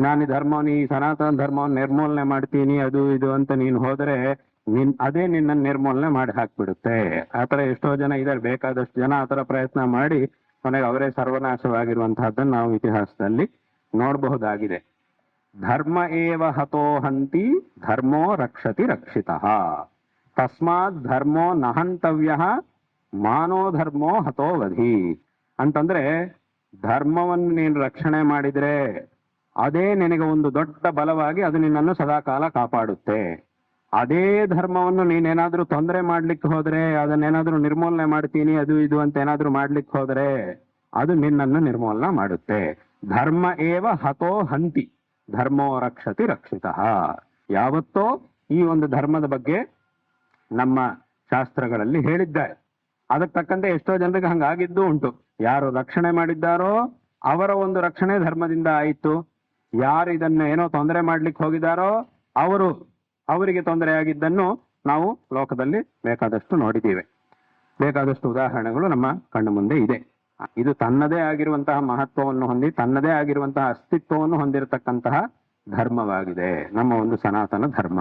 ನಾನು ಈ ಧರ್ಮವನ್ನು, ಈ ಸನಾತನ ಧರ್ಮವನ್ನು ನಿರ್ಮೂಲನೆ ಮಾಡ್ತೀನಿ ಅದು ಇದು ಅಂತ ನೀನು ಹೋದರೆ ಅದೇ ನಿನ್ನನ್ನು ನಿರ್ಮೂಲನೆ ಮಾಡಿ ಹಾಕ್ಬಿಡುತ್ತೆ. ಆತರ ಎಷ್ಟೋ ಜನ ಇದ್ದಾರೆ, ಬೇಕಾದಷ್ಟು ಜನ ಆತರ ಪ್ರಯತ್ನ ಮಾಡಿ ಕೊನೆಗೆ ಅವರೇ ಸರ್ವನಾಶವಾಗಿರುವಂತಹದ್ದನ್ನು ನಾವು ಇತಿಹಾಸದಲ್ಲಿ ನೋಡಬಹುದಾಗಿದೆ. ಧರ್ಮ ಏವ ಹತೋ ಹಂತಿ ಧರ್ಮೋ ರಕ್ಷತಿ ರಕ್ಷಿತಃ ತಸ್ಮಾತ್ ಧರ್ಮೋ ನಹಂತವ್ಯ ಮಾನೋ ಧರ್ಮೋ ಹತೋ ವಧಿ ಅಂತಂದ್ರೆ, ಧರ್ಮವನ್ನು ನೀನು ರಕ್ಷಣೆ ಮಾಡಿದ್ರೆ ಅದೇ ನಿನಗೆ ಒಂದು ದೊಡ್ಡ ಬಲವಾಗಿ ಅದು ನಿನ್ನನ್ನು ಸದಾಕಾಲ ಕಾಪಾಡುತ್ತೆ. ಅದೇ ಧರ್ಮವನ್ನು ನೀನೇನಾದ್ರೂ ತೊಂದರೆ ಮಾಡ್ಲಿಕ್ಕೆ ಹೋದ್ರೆ, ಅದನ್ನೇನಾದ್ರೂ ನಿರ್ಮೂಲನೆ ಮಾಡ್ತೀನಿ ಅದು ಇದು ಅಂತ ಏನಾದ್ರೂ ಮಾಡ್ಲಿಕ್ಕೆ ಹೋದ್ರೆ ಅದು ನಿನ್ನನ್ನು ನಿರ್ಮೂಲನ ಮಾಡುತ್ತೆ. ಧರ್ಮ ಏವ ಹತೋ ಹಂತಿ ಧರ್ಮೋ ರಕ್ಷತಿ ರಕ್ಷಿತಃ. ಯಾವತ್ತೋ ಈ ಒಂದು ಧರ್ಮದ ಬಗ್ಗೆ ನಮ್ಮ ಶಾಸ್ತ್ರಗಳಲ್ಲಿ ಹೇಳಿದ್ದಾರೆ. ಅದಕ್ಕೆ ತಕ್ಕಂತೆ ಎಷ್ಟೋ ಜನರಿಗೆ ಹಂಗಾಗಿದ್ದು ಉಂಟು. ಯಾರು ರಕ್ಷಣೆ ಮಾಡಿದ್ದಾರೋ ಅವರ ಒಂದು ರಕ್ಷಣೆ ಧರ್ಮದಿಂದ ಆಯಿತು. ಯಾರು ಇದನ್ನ ಏನೋ ತೊಂದರೆ ಮಾಡ್ಲಿಕ್ಕೆ ಹೋಗಿದ್ದಾರೋ ಅವರಿಗೆ ತೊಂದರೆ ಆಗಿದ್ದನ್ನು ನಾವು ಲೋಕದಲ್ಲಿ ಬೇಕಾದಷ್ಟು ನೋಡಿದ್ದೀವಿ. ಬೇಕಾದಷ್ಟು ಉದಾಹರಣೆಗಳು ನಮ್ಮ ಕಣ್ಣು ಮುಂದೆ ಇದೆ. ಇದು ತನ್ನದೇ ಆಗಿರುವಂತಹ ಮಹತ್ವವನ್ನು ಹೊಂದಿ ತನ್ನದೇ ಆಗಿರುವಂತಹ ಅಸ್ತಿತ್ವವನ್ನು ಹೊಂದಿರತಕ್ಕಂತಹ ಧರ್ಮವಾಗಿದೆ ನಮ್ಮ ಒಂದು ಸನಾತನ ಧರ್ಮ.